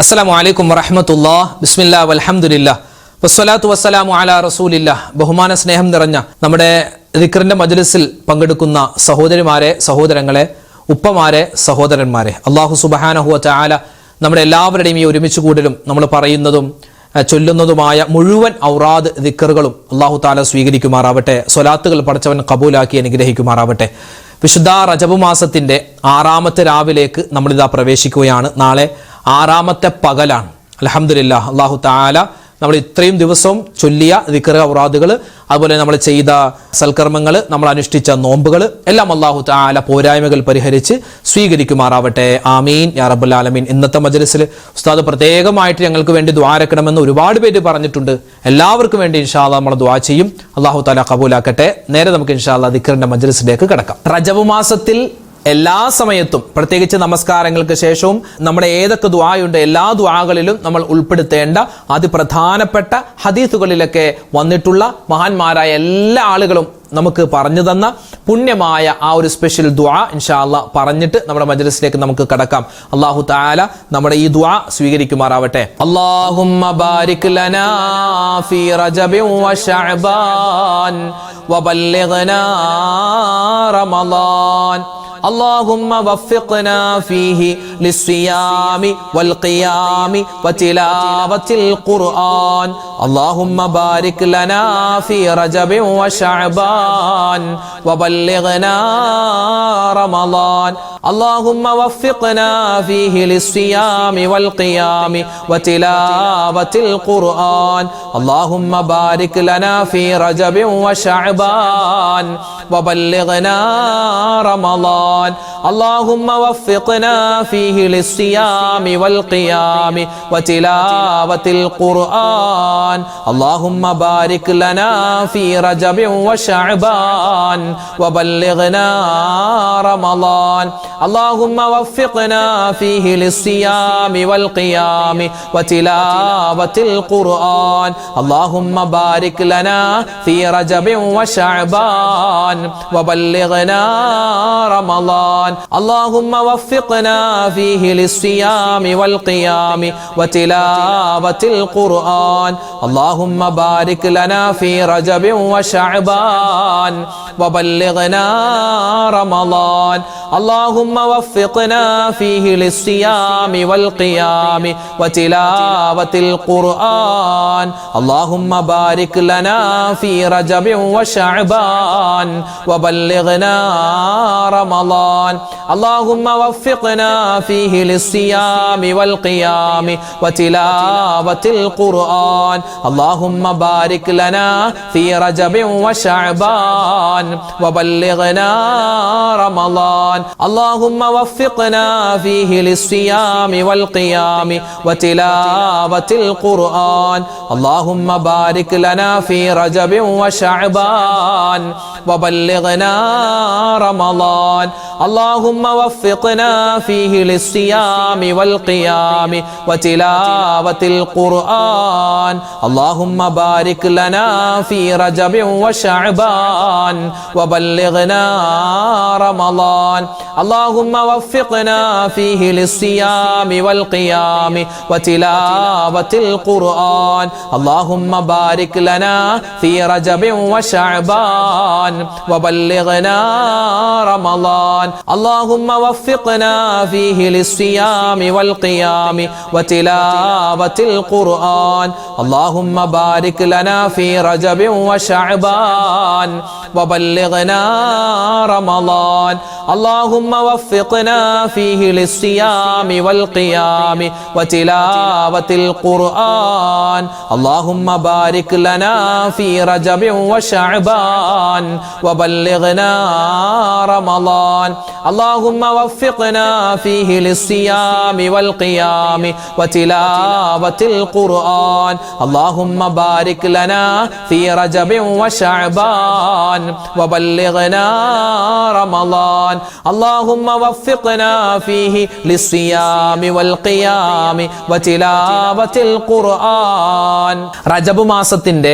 അസ്സലാമു അലൈക്കും വറഹ്മത്തുള്ളാഹി ബിസ്മില്ലാ വൽഹംദുലില്ലാഹ് വസ്സലാത്തു വസ്സലാമു അലാ റസൂലില്ലാഹ്. ബഹുമാന സ്നേഹം നിറഞ്ഞ നമ്മുടെ ദിക്റിന്റെ മജ്ലിസിൽ പങ്കെടുക്കുന്ന സഹോദരിമാരെ, സഹോദരങ്ങളെ, ഉപ്പമാരെ, സഹോദരന്മാരെ, അല്ലാഹു സുബ്ഹാനഹു വ തആല നമ്മുടെ എല്ലാവരുടെയും ഈ ഒരുമിച്ച് കൂടലും നമ്മൾ പറയുന്നതും ചൊല്ലുന്നതുമായ മുഴുവൻ ഔറാദ് ദിക്റുകളും അല്ലാഹു തആല സ്വീകരിക്കുമാറാവട്ടെ. സ്വലാത്തുകൾ പടച്ചവൻ കബൂലാക്കി അനുഗ്രഹിക്കുമാറാവട്ടെ. വിശുദ്ധ റജബ് മാസത്തിന്റെ 6ാമത്തെ രാവിലേക്ക് നമ്മളിതാ പ്രവേശിക്കുകയാണ്. നാളെ 6ാമത്തെ പകലാണ്. അൽഹംദുലില്ലാഹ്, അല്ലാഹു തആല നമ്മൾ ഇത്രയും ദിവസവും ചൊല്ലിയ ദിക്ർ ഔറാദുകൾ, അതുപോലെ നമ്മൾ ചെയ്ത സൽക്കർമ്മങ്ങൾ, നമ്മൾ അനുഷ്ഠിച്ച നോമ്പുകൾ എല്ലാം അല്ലാഹു തആല പോരായ്മകൾ പരിഹരിച്ച് സ്വീകരിക്കുമാറാവട്ടെ. ആമീൻ യാ റബ്ബൽ ആലമീൻ. ഇന്നത്തെ മജ്ലിസിൽ ഉസ്താദ് പ്രത്യേകമായിട്ട് ഞങ്ങൾക്ക് വേണ്ടി ദുആരക്കണമെന്ന് ഒരുപാട് പേര് പറഞ്ഞിട്ടുണ്ട്. എല്ലാവർക്കും വേണ്ടി ഇൻഷാ അല്ലാഹ് നമ്മൾ ദുആ ചെയ്യും. അല്ലാഹു തആല കബൂലാക്കട്ടെ. നേരെ നമുക്ക് ഇൻഷാ അല്ലാഹ് ദിക്റിന്റെ മജ്ലിസിലേക്ക് കടക്കാം. റജബ് മാസത്തിൽ എല്ലാ സമയത്തും, പ്രത്യേകിച്ച് നമസ്കാരങ്ങൾക്ക് ശേഷവും നമ്മുടെ ഏതൊക്കെ ദുആയുണ്ട് എല്ലാ ദുആകളിലും നമ്മൾ ഉൾപ്പെടുത്തേണ്ട അതിപ്രധാനപ്പെട്ട ഹദീസുകളിലൊക്കെ വന്നിട്ടുള്ള മഹാന്മാരായ എല്ലാ ആളുകളും നമുക്ക് പറഞ്ഞു തന്ന പുണ്യമായ ആ ഒരു സ്പെഷ്യൽ ദുആ ഇൻഷാ അല്ലാഹ് പറഞ്ഞിട്ട് നമ്മുടെ മജ്ലിസിലേക്ക് നമുക്ക് കടക്കാം. അല്ലാഹു തആല നമ്മുടെ ഈ ദുആ സ്വീകരിക്കുമാറാവട്ടെ. അല്ലാഹുമ്മ ബാരിക് ലനാ ഫീ റജബി വ ശഅബാൻ വബല്ലിഗ്നാ റമളാൻ. اللهم وفقنا فيه للصيام والقيام وتلاوة القرآن. اللهم بارك لنا في رجب وشعبان وبلغنا رمضان. اللهم وفقنا فيه للصيام والقيام وتلاوة القرآن. اللهم بارك لنا في رجب وشعبان وبلغنا رمضان. اللهم وفقنا فيه للصيام والقيام وتلاوة القرآن. اللهم بارك لنا في رجب وشعبان وبلغنا رمضان. اللهم وفقنا فيه للصيام والقيام وتلاوة القرآن. اللهم بارك لنا في رجب وشعبان وبلغنا رمضان. اللهم وفقنا فيه للصيام والقيام وتلاوة القرآن. اللهم بارك لنا في رجب وشعبان وبلغنا رمضان. اللهم وفقنا فيه للصيام والقيام وتلاوة القرآن. اللهم بارك لنا في رجب وشعبان وبلغنا رمضان. اللهم وفقنا فيه للصيام والقيام وتلاوة القرآن. اللهم بارك لنا في رجب وشعبان وبلغنا رمضان. اللهم وفقنا فيه للصيام والقيام وتلاوة القرآن. اللهم بارك لنا في رجب وشعبان وبلغنا رمضان. اللهم وفقنا فيه للصيام والقيام وتلاوة القرآن. اللهم بارك لنا في رجب وشعبان وبلغنا رمضان. اللهم وفقنا فيه للصيام والقيام وتلاوة القرآن. اللهم بارك لنا في رجب وشعبان وبلغنا رمضان. اللهم وفقنا فيه للصيام والقيام وتلاوة القرآن. اللهم بارك لنا في رجب وشعبان وبلغنا رمضان. اللهم وفقنا فيه للصيام والقيام وتلاوة القرآن. اللهم بارك لنا في رجب وشعبان وبلغنا رمضان. اللهم وفقنا فيه للصيام والقيام وتلاوة القرآن. اللهم بارك لنا في رجب وشعبان وبلغنا رمضان. اللهم وفقنا فيه للصيام والقيام وتلاوة القرآن. റജബ് മാസത്തിന്റെ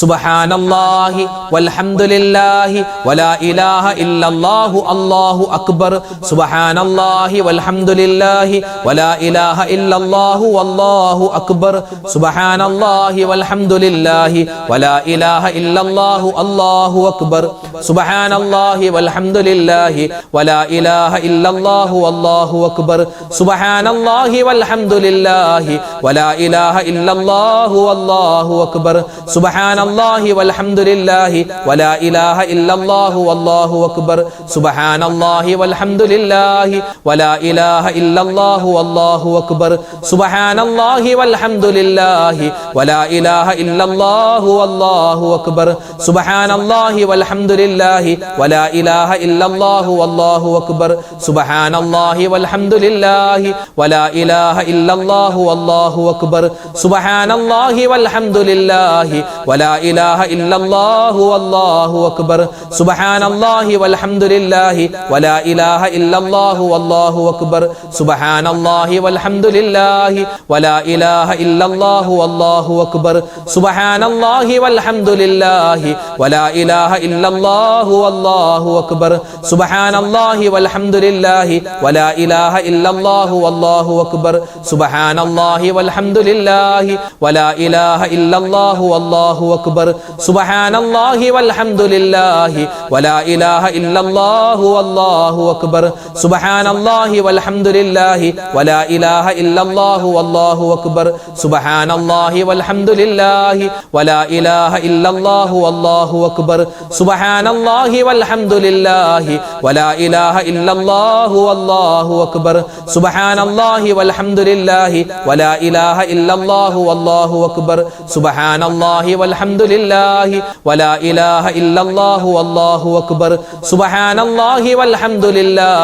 സുബ്ഹാനല്ലാഹി വൽഹംദുലില്ലാഹി വലാ ഇലാഹ ഇല്ലല്ലാഹു അല്ലാഹു അക്ബർ സുബ്ഹാനല്ലാഹി വൽഹംദുലില്ലാഹി വലാ ഇലാഹ ഇല്ലല്ലാഹു വല്ലാഹു അക്ബർ സുബ്ഹാനല്ലാഹി വൽഹംദുലില്ലാഹി വലാ ഇലാഹ ഇല്ലല്ലാഹു അല്ലാഹു അക്ബർ സുബ്ഹാനല്ലാഹി വൽഹംദുലില്ലാഹി വലാ ഇലാഹ ഇല്ലല്ലാഹു വല്ലാഹു അക്ബർ സുബ്ഹാനല്ലാഹി വൽഹംദുലില്ലാഹി വലാ ഇലാഹ ഇല്ലല്ലാഹു വല്ലാഹു അക്ബർ സുബ്ഹാനല്ലാഹി വൽഹംദുലില്ലാഹി വലാ ഇലാഹ ഇല്ലല്ലാഹു വല്ലാഹു അക്ബർ സുബ്ഹാനല്ലാഹി വൽഹംദുലില്ലാഹി വലാ ഇലാഹ ഇല്ലല്ലാഹു വല്ലാഹു അക്ബർ സുബ്ഹാനല്ലാഹി വൽഹംദുലില്ലാഹി വലാ ഇലാഹ ഇല്ലല്ലാഹു വല്ലാഹു അക്ബർ സുബ്ഹാനല്ലാഹി വൽഹംദുലില്ലാഹി വലാ ഇലാഹ ഇല്ലല്ലാഹു വല്ലാഹു അക്ബർ സുബ്ഹാനല്ലാഹി വൽഹംദുലില്ലാഹി വലാ ഇലാഹ ഇല്ലല്ലാഹു വല്ലാഹു അക്ബർ സുബ്ഹാനല്ലാഹി വൽഹംദുലില്ലാഹി വലാ ഇലാഹ ഇല്ലല്ലാഹു വല്ലാഹു അക്ബർ സുബ്ഹാനല്ലാഹി വൽഹംദുലില്ലാഹി വലാ ഇലാഹ ഇല്ലല്ലാഹു വല്ലാഹു അക്ബർ സുബ്ഹാനല്ലാഹി വൽഹംദുലില്ലാഹി വലാ ഇലാഹ ഇല്ലല്ലാഹു വല്ലാഹു അക്ബർ സുബ്ഹാനല്ലാഹി വൽഹംദുലില്ലാഹി വലാ ഇലാഹ ഇല്ലല്ലാഹു വല്ലാഹു അക്ബർ സുബ്ഹാനല്ലാഹി വൽഹംദുലില്ലാഹി വലാ ഇലാഹ ഇല്ലല്ലാഹു വല്ലാഹു അക്ബർ സുബ്ഹാനല്ലാഹി വൽഹംദുലില്ലാഹി വലാ ഇലാഹ ഇല്ലല്ലാഹു വല്ലാഹു അക്ബർ സുബ്ഹാനല്ലാഹി വൽഹംദുലില്ലാഹി വലാ ഇലാഹ ഇല്ലല്ലാഹു വല്ലാഹു അക്ബർ സുബ്ഹാനല്ലാഹി വൽഹംദുലില്ലാഹി വലാ ഇലാഹ ഇല്ലല്ലാഹു വല്ലാഹു അക്ബർ സുബ്ഹാനല്ലാഹി വൽഹംദുലില്ലാഹി വലാ ഇലാഹ ഇല്ലല്ലാഹു വല്ലാഹു അക്ബർ സുബ്ഹാനല്ലാഹി വൽഹംദുലില്ലാഹി വലാ ഇലാഹ ഇല്ലല്ലാഹു വല്ലാഹു അക്ബർ സുബ്ഹാനല്ലാഹി വൽഹംദുലില്ലാഹി വലാ ഇലാഹ ഇല്ലല്ലാഹു വല്ലാഹു അക്ബർ സുബ്ഹാനല്ലാഹി വൽഹംദുലില്ലാഹി വലാ ഇലാഹ ഇല്ലല്ലാഹു വല്ലാഹു അക്ബർ സുബ്ഹാനല്ലാഹി വൽഹംദുലില്ലാഹി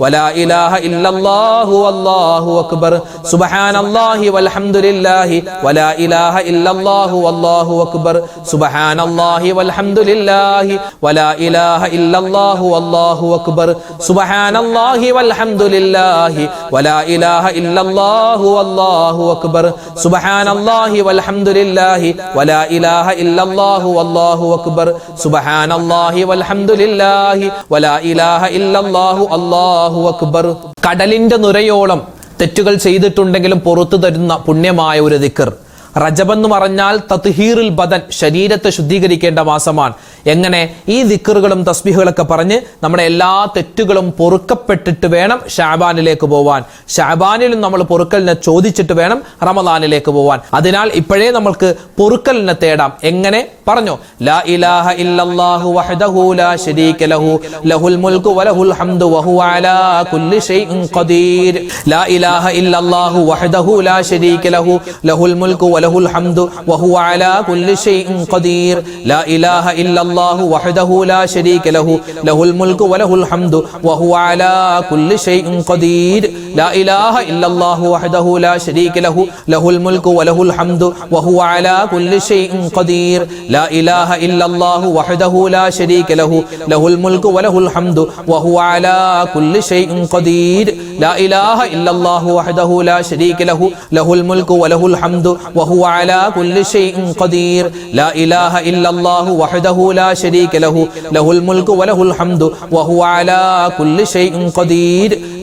വലാ ഇലാഹ ഇല്ലല്ലാഹു വല്ലാഹു അക്ബർ സുബ്ഹാനല്ലാഹി വൽഹംദുലില്ലാഹി വലാ ഇലാഹ ഇല്ലല്ലാഹു വല്ലാഹു അക്ബർ സുബ്ഹാനല്ലാഹി വൽഹംദുലില്ലാഹി വലാ ഇലാഹ ഇല്ലല്ലാഹു വല്ലാഹു അക്ബർ സുബ്ഹാനല്ലാഹി വൽഹംദുലില്ലാഹി വലാ ഇലാഹ ഇല്ലല്ലാഹു വല്ലാഹു അക്ബർ സുബ്ഹാനല്ലാഹി വൽഹംദുലില്ലാഹി വലാ ഇലാഹ ഇല്ലല്ലാഹു വല്ലാഹു അക്ബർ സുബ്ഹാനല്ലാഹി വൽഹംദുലില്ലാഹി വലാ ഇലാഹ ഇല്ലല്ലാഹു അല്ലാഹു അക്ബർ. കടലിന്റെ നുരയോളം തെറ്റുകൾ ചെയ്തിട്ടുണ്ടെങ്കിലും പുറത്തു തരുന്ന പുണ്യമായ ഒരു ദിക്ർ. റജബ് എന്ന് പറഞ്ഞാൽ തത്ഹീറുൽ ബദൻ, ശരീരത്തെ ശുദ്ധീകരിക്കേണ്ട മാസമാണ്. എങ്ങനെ ഈ ദിക്റുകളും തസ്ബീഹുകളൊക്കെ പറഞ്ഞ് നമ്മുടെ എല്ലാ തെറ്റുകളും പൊറുക്കപ്പെട്ടിട്ട് വേണം ഷഅബാനിലേക്ക് പോവാൻ. ഷഅബാനിലും നമ്മൾ പൊറുക്കലിനെ ചോദിച്ചിട്ട് വേണം റമദാനിലേക്ക് പോവാൻ. അതിനാൽ ഇപ്പോഴേ നമ്മൾക്ക് പൊറുക്കലിനെ തേടാം. എങ്ങനെ പറഞ്ഞു? ലാ ഇലാഹ ഇല്ലല്ലാഹു വഹ്ദഹു ലാ ശരീക ലഹു ലഹുൽ മുൽക്കു വലഹുൽ ഹംദു വഹുവ അലാ കുല്ലി ഷൈഇൻ ഖദീർ. ലാ ഇലാഹ ഇല്ലല്ലാഹു വഹ്ദഹു ലാ ശരീക ലഹു ലഹുൽ മുൽക്കു വലഹുൽ ഹംദു വഹുവ അലാ കുല്ലി ഷൈഇൻ ഖദീർ. ലാ ഇലാഹ ഇല്ലല്ലാഹു വഹ്ദഹു ലാ ശരീക ലഹു ലഹുൽ മുൽക്കു വലഹുൽ ഹംദു വഹുവ അലാ കുല്ലി ഷൈഇൻ ഖദീർ. ലാ ഇലാഹ ഇല്ലല്ലാഹു വഹ്ദഹു ലാ ശരീക ലഹു ലഹുൽ മുൽക്കു വലഹുൽ ഹംദു വഹുവ അലാ കുല്ലി ഷൈഇൻ ഖദീർ. ലാ ഇലാഹ ഇല്ലല്ലാഹു വഹ്ദഹു ലാ ശരീക ലഹു ലഹുൽ മുൽക്കു വലഹുൽ ഹംദു വഹുവ അലാ കുല്ലി ഷൈഇൻ ഖദീർ. ലാ ഇലാഹ ഇല്ലല്ലാഹു വഹ്ദഹു ലാ ശരീക ലഹു ലഹുൽ മുൽക്കു വലഹുൽ ഹംദു വഹുവ അലാ കുല്ലി ഷൈഇൻ ഖദീർ.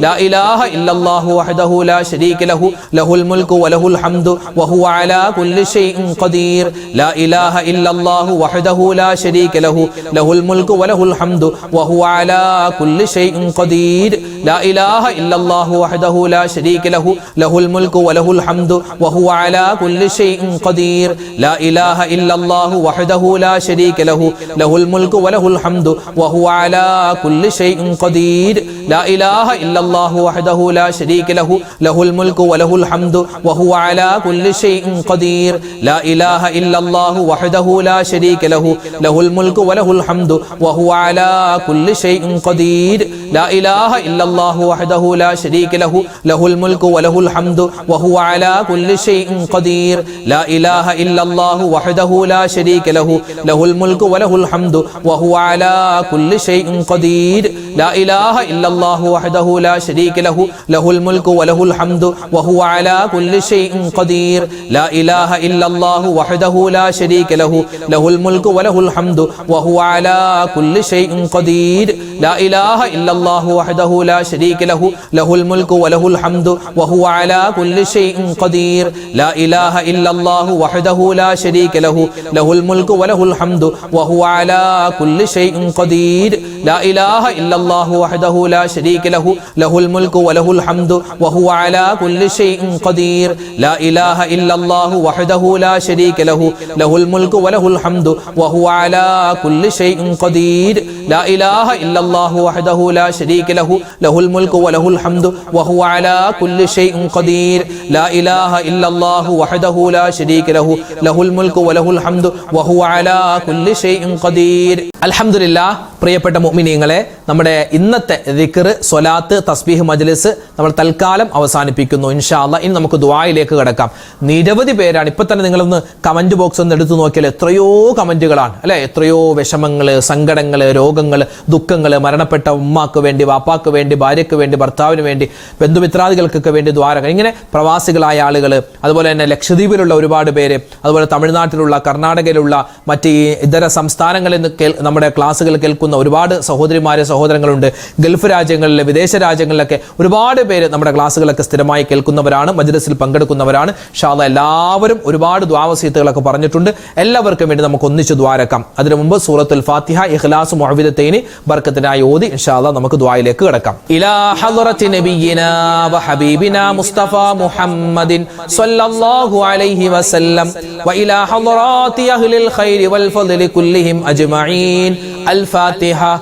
ലാ ഇലാഹ ഇല്ലല്ലാഹു വഹ്ദഹു ലാ ശരീക ലഹു ലഹുൽ മുൽക്കു വലഹുൽ ഹംദു വഹുവ അലാ കുല്ലി ഷൈഇൻ ഖദീർ. ലാ ഇലാഹ ഇല്ലല്ലാഹു വഹ്ദഹു ലാ ശരീക ലഹു ലഹുൽ മുൽക്കു വലഹുൽ ഹംദു വഹുവ അലാ കുല്ലി ഷൈഇൻ ഖദീർ. ലാ ഇലാഹ ഇല്ലല്ലാഹു വഹ്ദഹു ലാ ശരീക ലഹു ലഹുൽ മുൽക്കു വലഹുൽ ഹംദു വഹുവ അലാ കുല്ലി ഷൈഇൻ ഖദീർ. ലാ ഇലാഹ ഇല്ലല്ലാഹു വഹ്ദഹു ലാ ശരീക ലഹു ലഹുൽ മുൽക്കു വലഹുൽ ഹംദു വഹുവ അലാ കുല്ലി ഷൈഇൻ ഖദീർ. ലാ ഇലാഹ ഇല്ലല്ലാഹു വഹ്ദഹു ലാ ശരീക ലഹു ലഹുൽ മുൽക്കു വലഹുൽ ഹംദു വഹുവ അലാ കുല്ലി ഷൈഇൻ ഖദീർ. ലാ ഇലാഹ ഇല്ലല്ലാഹു വഹ്ദഹു ലാ ശരീക ലഹു ലഹുൽ മുൽക്കു വലഹുൽ ഹംദു വഹുവ അലാ കുല്ലി ഷൈഇൻ ഖദീർ. ലാ ഇലാഹ ഇല്ലല്ലാഹു വഹ്ദഹു ലാ ശരീക ലഹു ലഹുൽ മുൽക്കു വലഹുൽ ഹംദു വഹുവ അലാ കുല്ലി ഷൈഇൻ ഖദീർ. ലാ ഇലാഹ ഇല്ലല്ലാഹു വഹ്ദഹു ലാ ശരീക ലഹു ലഹുൽ മുൽക്കു വലഹുൽ ഹംദു വഹുവ അലാ കുല്ലി ഷൈഇൻ ഖദീർ. ലാ ഇലാഹ ഇല്ലല്ലാഹു വഹ്ദഹു ലാ ശരീക ലഹു ലഹുൽ മുൽക്കു വലഹുൽ ഹംദു വഹുവ അലാ കുല്ലി ഷൈഇൻ ഖദീർ. ലാ ഇലാഹ ഇല്ലല്ലാഹു വഹ്ദഹു ലാ ശരീക ലഹു ലഹുൽ മുൽക്കു വലഹുൽ ഹംദു വഹുവ അലാ കുല്ലി ഷൈഇൻ ഖദീർ ലാ ഇലാഹ ഇല്ലല്ലാഹു വഹ്ദഹു ലാ ശരീക ലഹു ലഹുൽ മുൽക്കു വലഹുൽ ഹംദു വഹുവ അലാ കുല്ലി ഷൈഇൻ ഖദീർ ലാ ഇലാഹ ഇല്ലല്ലാഹു വഹ്ദഹു ലാ ശരീക ലഹു ലഹുൽ മുൽക്കു വലഹുൽ ഹംദു വഹുവ അലാ കുല്ലി ഷൈഇൻ ഖദീർ ലാ ഇലാഹ ഇല്ലല്ലാഹു വഹ്ദഹു ലാ ശരീക ലഹു ലഹുൽ മുൽക്കു വലഹുൽ ഹംദു വഹുവ അലാ കുല്ലി ഷൈഇൻ ഖദീർ ലാ ഇലാഹ ഇല്ലല്ലാഹു വഹ്ദഹു ലാ ശരീക ലഹു ലഹുൽ മുൽക്കു വലഹുൽ ഹംദു വഹുവ അലാ കുല്ലി ഷൈഇൻ ഖദീർ ലാ ഇലാഹ ഇല്ലല്ലാഹു വഹ്ദഹു ലാ ശരീക ലഹു ലഹുൽ മുൽക്കു വലഹുൽ ഹംദു വഹുവ അലാ കുല്ലി ഷൈഇൻ ഖദീർ ലാ ഇലാഹ ഇല്ലല്ലാഹു വഹ്ദഹു ലാ ശരീക ലഹു ലഹുൽ മുൽക്കു വലഹുൽ ഹംദു വഹുവ അലാ കുല്ലി ഷൈഇൻ ഖദീർ ലാ ഇലാഹ ഇല്ലല്ലാഹു വഹ്ദഹു ലാ ശരീക ലഹു ലഹുൽ മുൽക്കു വലഹുൽ ഹംദു വഹുവ അലാ കുല്ലി ഷൈഇൻ ഖദീർ. അൽഹംദുലില്ലാഹ്, പ്രിയപ്പെട്ട മുഅ്മിനീങ്ങളെ, നമ്മുടെ ഇന്നത്തെ ദിക്ർ, സ്വലാത്ത്, തസ്ബീഹ് മജ്ലിസ് നമ്മൾ തൽക്കാലം അവസാനിപ്പിക്കുന്നു. ഇൻഷാ അല്ലാഹ് ഇനി നമുക്ക് ദുആയിലേക്ക് കടക്കാം. നിരവധി പേരാണ്. ഇപ്പൊ തന്നെ നിങ്ങളൊന്ന് കമന്റ് ബോക്സ് ഒന്ന് എടുത്തു നോക്കിയാൽ എത്രയോ കമന്റുകളാണ് അല്ലെ. എത്രയോ വിഷമങ്ങള്, സങ്കടങ്ങള്, രോഗങ്ങള്, ദുഃഖങ്ങള്, മരണപ്പെട്ട ഉമ്മാക്ക് വേണ്ടി, വാപ്പാക്ക് വേണ്ടി, ഭാര്യയ്ക്ക് വേണ്ടി, ഭർത്താവിന് വേണ്ടി, ബന്ധുമിത്രാദികൾക്കൊക്കെ വേണ്ടി ദ്വാരകൾ, ഇങ്ങനെ പ്രവാസികളായ ആളുകൾ, അതുപോലെ തന്നെ ലക്ഷദ്വീപിലുള്ള ഒരുപാട് പേര്, അതുപോലെ തമിഴ്നാട്ടിലുള്ള, കർണാടകയിലുള്ള, മറ്റ് ഇതര സംസ്ഥാനങ്ങളിൽ നിന്ന് നമ്മുടെ ക്ലാസ്സുകൾ കേൾക്കുന്ന ഒരുപാട് സഹോദരിമാരെ, സഹോദരങ്ങളുണ്ട്. ഗൾഫ് രാജ്യങ്ങളിലെ, വിദേശ രാജ്യങ്ങളിലൊക്കെ ഒരുപാട് പേര് നമ്മുടെ ക്ലാസ്സുകളൊക്കെ സ്ഥിരമായി കേൾക്കുന്നവരാണ്, മജ്ലിസിൽ പങ്കെടുക്കുന്നവരാണ്. ഇൻഷാ അല്ലാഹ് എല്ലാവരും ഒരുപാട് ദുആവസീയത്തുകളൊക്കെ പറഞ്ഞിട്ടുണ്ട്. എല്ലാവർക്കും വേണ്ടി നമുക്ക് ഒന്നിച്ച് ദ്വാരക്കാം. അതിനു മുമ്പ് സൂറത്തുൽ ഫാത്തിഹ, ഇഖ്ലാസ്, മുഅവ്വിദത്തൈനി ബർക്കത്തിനായി ഓതി ഇൻഷാ അല്ലാഹ് നമുക്ക് ദുആയിലേക്ക് കടക്കാം. ഇലാ ഹളറത്തി നബിയിനാ വ ഹബീബിനാ മുസ്തഫ മുഹമ്മദിൻ സ്വല്ലല്ലാഹു അലൈഹി വസല്ലം വ ഇലാ ഹളറാത്തി അഹ്ലിൽ ഖൈരി വൽ ഫദ്ലി കുല്ലിഹിം അജ്മഈൻ. الفاتحة.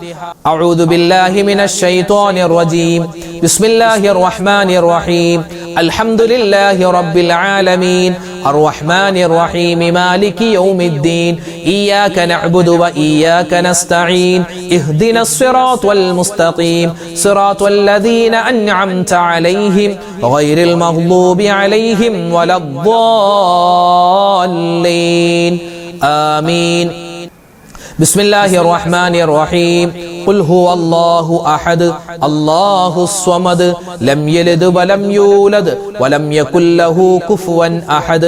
أعوذ بالله من الشيطان الرجيم. بسم الله الرحمن الرحيم. الحمد لله رب العالمين الرحمن الرحيم مالك يوم الدين إياك نعبد وإياك نستعين اهدنا الصراط المستقيم صراط الذين أنعمت عليهم غير المغضوب عليهم ولا الضالين آمين. بسم الله الرحمن الرحيم. قل هو الله أحد الله الصمد لم يلد ولم يولد ولم يكن له كفوا أحد.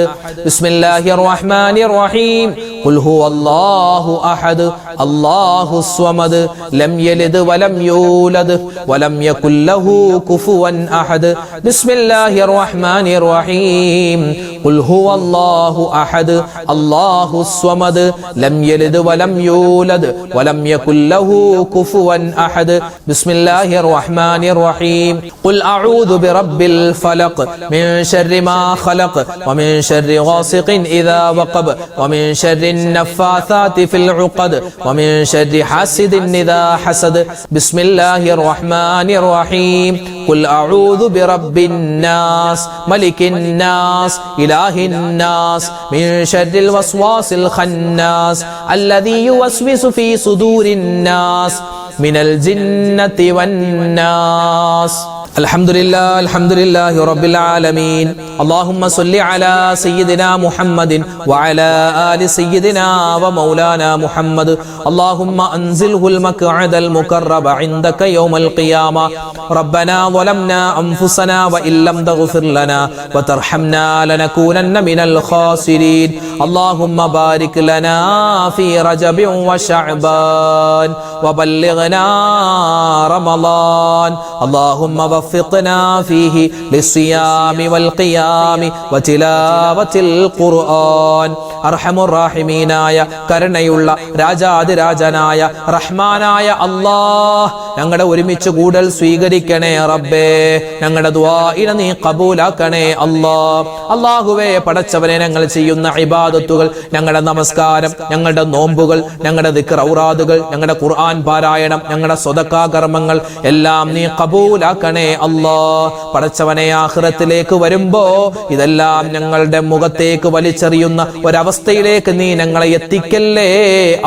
بسم الله الرحمن الرحيم. قل هو الله أحد الله الصمد لم يلد ولم يولد ولم يكن له كفوا أحد. بسم الله الرحمن الرحيم. قل هو الله أحد الله الصمد لم يلد ولم يولد ولم يكن له كفوا أحد. بسم الله الرحمن الرحيم. قل أعوذ برب الفلق من شر ما خلق ومن شر غاسق إذا وقب ومن شر النفاثات في العقد ومن شر حاسد إذا حسد. بسم الله الرحمن الرحيم. قل أعوذ برب الناس ملك الناس إله الناس من شر الوسواس الخناس الذي يوسوس في صدور الناس من الجنة والناس. الحمد لله رب العالمين. اللهم صل على سيدنا محمد وعلى آل سيدنا ومولانا محمد. اللهم أنزله المقعد المقرب عندك يوم القيامة. ربنا ظلمنا أنفسنا وإن لم تغفر لنا وترحمنا لنكونن من الخاسرين. اللهم بارك لنا في رجب وشعبان وبلغنا رمضان. اللهم وفقنا فيه للصيام والقيام وتلاوة القرآن. അർഹമുർ റഹീമീനായ കരുണയുള്ള രാജാതിരാജനായ റഹ്മാനായ അല്ലാഹ്, ഞങ്ങളുടെ ഒരുമിച്ച് കൂടൽ സ്വീകരിക്കണേ റബ്ബേ. ഞങ്ങളുടെ ദുആഇനെ നീ ഖബൂലാക്കണേ അല്ലാഹ്. അല്ലാഹുവേ, പടച്ചവനെ, ഞങ്ങൾ ചെയ്യുന്ന ഇബാദത്തുകൾ, ഞങ്ങളുടെ നമസ്കാരം, ഞങ്ങളുടെ നോമ്പുകൾ, ഞങ്ങളുടെ ദിക്ർ ഔറാദുകൾ, ഞങ്ങളുടെ ഖുർആൻ പാരായണം, ഞങ്ങളുടെ സ്വതക്കാ കർമ്മങ്ങൾ എല്ലാം നീ ഖബൂലാക്കണേ അല്ലാഹ്. പടച്ചവനെ, ആഖിറത്തിലേക്ക് വരുമ്പോ ഇതെല്ലാം ഞങ്ങളുടെ മുഖത്തേക്ക് വലിച്ചെറിയുന്ന ഒരവസ്ഥയിലേക്ക് നീ ഞങ്ങളെ എത്തിക്കല്ലേ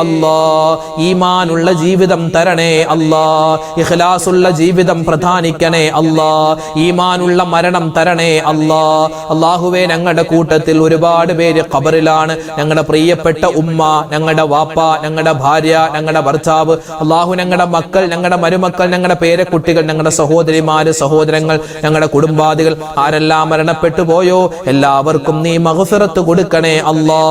അല്ലാഹ്. ഈമാനുള്ള ജീവിതം തരണേ അല്ലാഹ്. ഇഖ്ലാസുള്ള ജീവിതം പ്രധാനിക്കണേ അല്ലാ, ഈമാനുള്ള മരണം തരണേ അല്ലാ. അല്ലാഹുവേ, ഞങ്ങളുടെ കൂട്ടത്തിൽ ഒരുപാട് പേര് ഖബറിലാണ്. ഞങ്ങളുടെ പ്രിയപ്പെട്ട ഉമ്മ, ഞങ്ങളുടെ വാപ്പ, ഞങ്ങളുടെ ഭാര്യ, ഞങ്ങളുടെ ഭർത്താവ്, അല്ലാഹു ഞങ്ങളുടെ മക്കൾ, ഞങ്ങളുടെ മരുമക്കൾ, ഞങ്ങളുടെ പേരക്കുട്ടികൾ, ഞങ്ങളുടെ സഹോദരിമാര്, സഹോദരങ്ങൾ, ഞങ്ങളുടെ കുടുംബാദികൾ ആരെല്ലാം മരണപ്പെട്ടു പോയോ എല്ലാവർക്കും നീ മഗ്ഫിറത്ത് കൊടുക്കണേ അല്ലാ,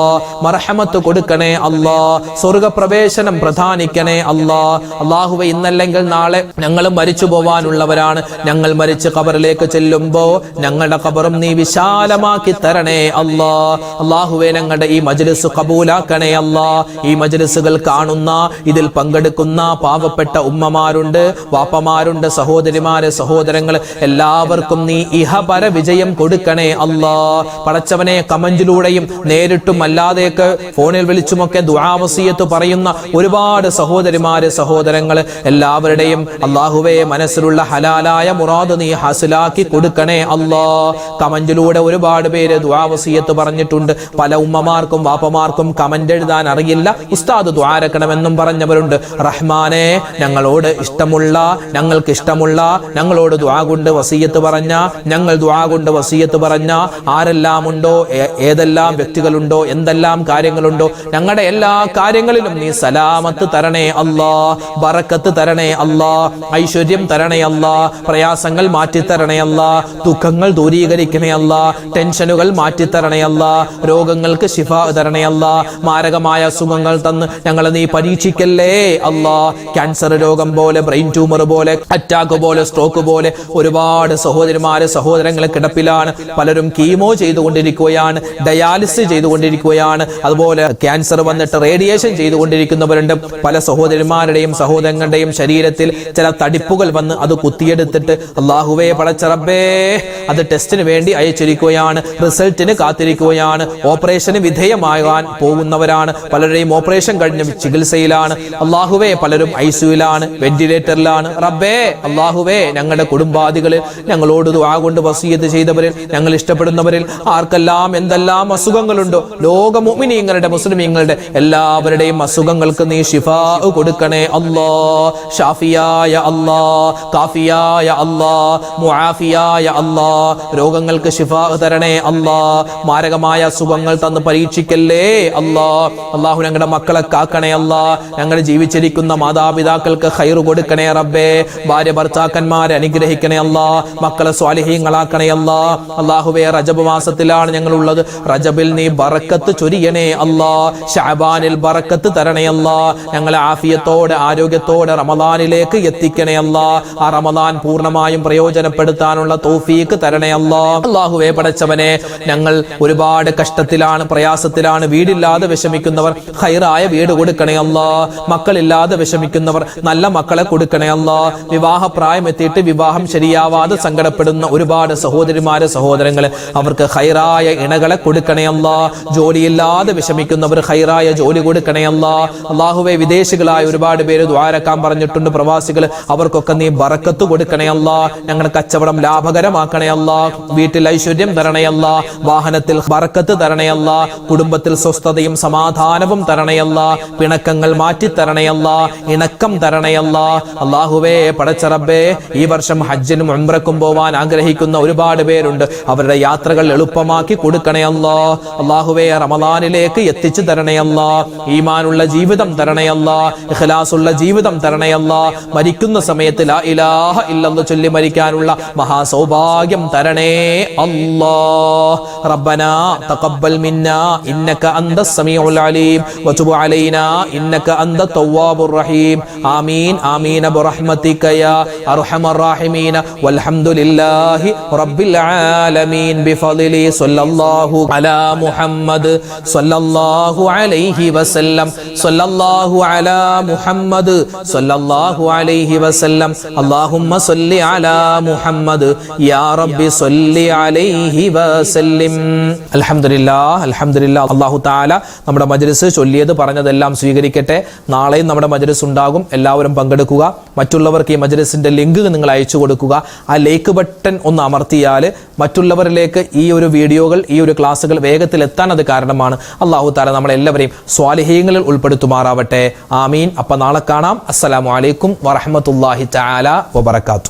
മർഹമത്ത് കൊടുക്കണേ അല്ലാ, സ്വർഗപ്രവേശനം പ്രധാനിക്കണേ അല്ലാ. അല്ലാഹുവേ, ഇന്നല്ലെങ്കിൽ നാളെ ഞങ്ങൾ മരിച്ചു പോവാനുള്ളവരാണ്. ഞങ്ങൾ മരിച്ച് ഖബറിലേക്ക് ചെല്ലുമ്പോ ഞങ്ങളുടെ ഖബറും നീ വിശാലമാക്കി തരണേ അല്ലാ. അല്ലാഹുവേ, ഞങ്ങളുടെ ഈ മജ്ലിസ് ഖബൂലാക്കണേ അല്ലാ. ഈ മജ്ലിസുകൾ കാണുന്ന, ഇതിൽ പങ്കെടുക്കുന്ന പാവപ്പെട്ട ഉമ്മമാരുണ്ട്, വാപ്പമാരുണ്ട്, സഹോദരിമാര്, സഹോദരങ്ങൾ എല്ലാവർക്കും നീ ഇഹപര വിജയം കൊടുക്കണേ അല്ലാ. പടച്ചവനെ, കമന്റിലൂടെയും നേരിട്ടും അല്ലാതെയൊക്കെ ഫോണിൽ വിളിച്ചുമൊക്കെ ദുആ വസിയത്ത് പറയുന്ന ഒരുപാട് സഹോദരിമാര്, സഹോദരങ്ങൾ എല്ലാവരുടെയും അല്ലാഹുവേ മനസ്സിലുള്ള ഹലാലായ മുറാദ് നീ ഹാസിലാക്കി കൊടുക്കണേ അല്ലാ. കമന്റിലൂടെ ഒരുപാട് പേര് ദുആ വസിയത്ത് പറഞ്ഞിട്ടുണ്ട്. പല ഉമ്മമാർക്കും വാപ്പമാർക്കും കമന്റ് എഴുതാൻ അറിയില്ല, ഉസ്താദ് ദുആ രക്കണമെന്നും പറഞ്ഞവരുണ്ട്. റഹ്മാനെ, ഞങ്ങളോട് ഇഷ്ടമുള്ള, ഞങ്ങൾക്ക് ഇഷ്ടമുള്ള, ഞങ്ങളോട് ദുആ കൊണ്ട് വസിയത്ത് പറഞ്ഞ, ഞങ്ങൾ ദുആ കൊണ്ട് വസിയത്ത് പറഞ്ഞ ആരെല്ലാം ഉണ്ടോ, ഏതെല്ലാം വ്യക്തികളുണ്ടോ, എന്തെല്ലാം കാര്യങ്ങളുണ്ടോ, ഞങ്ങളുടെ എല്ലാ കാര്യങ്ങളിലും നീ സലാമത്ത് തരണേ അല്ലാ, ബറക്കത്ത് തരണേ അല്ലാ, ഐശ്വര്യം തരണേ അല്ലാ, പ്രയാസങ്ങൾ മാറ്റിത്തരണേ അല്ലാ, ദുഃഖങ്ങൾ ദൂരീകരിക്കണേ അല്ലാ, ടെൻഷനുകൾ മാറ്റിത്തരണേ അല്ലാ, രോഗങ്ങൾക്ക് ശിഫാ തരണേ അല്ലാ, മാരകമായ അസുഖങ്ങൾ തന്ന് ഞങ്ങളെ നീ പരീക്ഷിക്കല്ലേ അല്ലാ. ക്യാൻസർ രോഗം പോലെ, ബ്രെയിൻ ട്യൂമർ പോലെ, അറ്റാക്ക് പോലെ, സ്ട്രോക്ക് പോലെ ഒരുപാട് സഹോദരിമാര്, സഹോദരങ്ങൾ കിടപ്പിലാണ്. പലരും കീമോ ചെയ്തുകൊണ്ടിരിക്കുകയാണ്, ഡയാലിസിസ് ചെയ്തുകൊണ്ടിരിക്കുകയാണ്. അതുപോലെ ക്യാൻസർ വന്നിട്ട് റേഡിയേഷൻ ചെയ്തുകൊണ്ടിരിക്കുന്നവരുണ്ട്. പല സഹോദരിമാരുടെയും സഹോദരങ്ങളുടെയും ശരീരത്തിൽ ചില തടിപ്പുകൾ വന്ന് അത് കുത്തിയെടുത്തിട്ട് അല്ലാഹുവേ പടച്ച റബ്ബേ അത് ടെസ്റ്റിന് വേണ്ടി അയച്ചിരിക്കുകയാണ്, റിസൾട്ടിന് കാത്തിരിക്കുകയാണ്. ഓപ്പറേഷന് വിധേയമാകാൻ പോകുന്നവരാണ്. പലരുടെയും ഓപ്പറേഷൻ കഴിഞ്ഞ ചികിത്സയിലാണ്. അല്ലാഹുവേ, പലരും ഐസിയുലാണ്, വെന്റിലേറ്ററിലാണ്. റബ്ബേ, അല്ലാഹുവേ, ഞങ്ങളുടെ കുടുംബാദികളിൽ ഞങ്ങളോട് ദുആ കൊണ്ട് വസിയത്ത് ചെയ്തവരിൽ, ഞങ്ങൾ ഇഷ്ടപ്പെടുന്നവരിൽ ആർക്കെല്ലാം എന്തെല്ലാം അസുഖങ്ങളുണ്ടോ, ലോക മുഅ്മിനീങ്ങളുടെ, മുസ്ലിമീങ്ങളുടെ എല്ലാവരുടെയും അസുഖങ്ങൾക്ക് നീ ശിഫാ കൊടുക്കണേ അല്ലാ. ഷാഫിയായ അല്ലാ, കാഫിയായ അല്ലാ, മുആഫിയായ അല്ലാ, രോഗങ്ങൾക്ക് ശിഫാ തരണേ അല്ലാ. മാരകമായ അസുഖങ്ങൾ തന്ന് പരീക്ഷിക്കല്ലേ അല്ലാ. അല്ലാഹു ഞങ്ങളുടെ മക്കളെ കാക്കണേ അല്ലാ. ഞങ്ങൾ ജീവിച്ചിരിക്കുന്ന മാതാപിതാക്കൾക്ക് ഖൈർ കൊടുക്കണേ റബ്ബേ. ഭാര്യ ഭർത്താക്കന്മാരെ അനുഗ്രഹിക്കണേ അല്ലാ. മക്കളെ സ്വാലിഹീങ്ങളാക്കണേ അല്ലാ. അല്ലാഹുവേ, റജബ് മാസത്തിലാണ് ഞങ്ങളുള്ളത്. റജബിൽ നീ ബറക്കത്ത് ചൊരിയണേ അല്ലാ. ശഅബാനിൽ ബറക്കത്ത് തരണേ അല്ലാ. ഞങ്ങളെ ആഫിയത്തോടെ, ആരോഗ്യത്തോടെ റമദാനിലേക്ക് എത്തിക്കണേ അല്ലാ. ആ റമദാൻ പൂർണ്ണമായും പ്രയോജനപ്പെടുത്താനുള്ള തൗഫീഖ് തരണേ അല്ലാ. അല്ലാഹുവേ പടച്ചവനെ, ഞങ്ങൾ ഒരുപാട് കഷ്ടത്തിലാണ്, പ്രയാസത്തിലാണ്. വീടില്ലാതെ വിഷമിക്കുന്നവർ ഖൈറായ വീട് കൊടുക്കണേ അല്ലാ. മക്കളില്ലാതെ വിഷമിക്കുന്നവർ നല്ല മക്കളെ കൊടുക്കണേ അല്ലാ. വിവാഹ പ്രായം എത്തിയിട്ട് വിവാഹം ശരിയാവാതെ സങ്കടപ്പെടുന്ന ഒരുപാട് സഹോദരിമാരെ, സഹോദരങ്ങളെ അവർക്ക് ഖൈറായ ഇണകളെ കൊടുക്കണേ അല്ലാ. ജോലിയില്ലാതെ വിഷമിക്കുന്നവർ ഖൈറായ ജോലി കൊടുക്കണേ അല്ലാ. അല്ലാഹുവേ, വിദേശികളായ ഒരുപാട് പേര് ദ്വാരക്കാൻ പറഞ്ഞിട്ടുണ്ട്, പ്രവാസികൾ, അവർക്കൊക്കെ നീ ബറക്കത്ത് കൊടുക്കണേ അല്ലാ. ഞങ്ങളുടെ കച്ചവടം ലാഭകരമാക്കണേ അല്ലാ. വീട്ടിൽ ഐശ്വര്യം തരണേ അല്ലാ. വാഹനത്തിൽ ബറക്കത്ത് തരണേ അല്ലാ. കുടുംബത്തിൽ സ്വസ്ഥതയും സമാധാനവും തരണേ അല്ലാ. പിണക്കങ്ങൾ മാറ്റി തരണേ അല്ലാ. ഇണക്കം തരണേ അല്ലാ. അല്ലാഹുവേ പടച്ച റബ്ബേ, ഈ വർഷം ഹജ്ജിനും ഉംറക്കും പോവാൻ ആഗ്രഹിക്കുന്ന ഒരുപാട് പേരുണ്ട്. അവരുടെ യാത്രകൾ എളുപ്പമാക്കി കൊടുക്കണേ അല്ലാ. അല്ലാഹുവേ, റമദാനിലേക്ക് എത്തിച്ചു തരണേ അല്ലാ. ഈമാനുള്ള ജീവിതം തരണേ അല്ലാ. ഇഖ്ലാസുള്ള ജീവിതം തരണേ അല്ലാ. മരിക്കുന്ന സമയത്ത് ലാ ഇലാഹ ഇല്ലല്ലാഹ് ചൊല്ലി മരിക്കാനുള്ള മഹാസൗഭാഗ്യം തരണേ അല്ലാ. റബ്ബനാ തഖബ്ബൽ മിന്നാ ഇന്നക അന്തസ് സമീഉൽ അലീം വതുബ് അലൈനാ ഇന്നക അന്ത തവ്വാബുർ റഹീം. ആമീൻ ആമീൻ ബിറഹ്മതിക യാ അർഹമർ റഹീമീൻ. വൽഹംദുലില്ലാഹി റബ്ബിൽ ആലമീൻ ബിഫളിലി സ്വല്ലല്ലാഹു അലാ മുഹമ്മദ് സ്വല്ലല്ലാഹു അലൈഹി വസല്ലം. സ്വല്ലല്ലാഹു അലാ മുഹമ്മദ് സ്വല്ലല്ലാഹു അലൈഹി വസല്ലം. അല്ലാഹുമ്മ സ്വല്ലി അലാ മുഹമ്മദ് യാ റബ്ബി സ്വല്ലി അലൈഹി വസല്ലം. അൽഹംദുലില്ലാഹ്, അൽഹംദുലില്ലാഹ്. അല്ലാഹു തആല നമ്മുടെ മജ്ലിസ് ചൊല്ലിയത് പറഞ്ഞതെല്ലാം സ്വീകരിക്കട്ടെ. നാളെയും നമ്മുടെ മജ്ലിസ് ഉണ്ടാകും. എല്ലാവരും പങ്കെടുക്കുക. മറ്റുള്ളവർക്ക് ഈ മജ്ലിസിന്റെ ലിങ്ക് നിങ്ങൾ അയച്ചു കൊടുക്കുക. ആ ലൈക്ക് ബട്ടൺ ഒന്ന് അമർത്തിയാൽ മറ്റുള്ളവരിലേക്ക് ഈ ഒരു വീഡിയോകൾ, ഈ ഒരു ക്ലാസ്സുകൾ വേഗത്തിൽ എത്താൻ അത് കാരണമാണ്. അല്ലാഹു തആല നമ്മളെല്ലാവരെയും സ്വാലിഹീങ്ങളിൽ ഉൾപ്പെടുത്തുമാറാവട്ടെ. ആമീൻ. അപ്പൊ നാളെ കാണാം. അസ്സലാമു അലൈക്കും അലൈക്കും വറഹ്മത്തുള്ളാഹി തആല വബറകാതുഹു.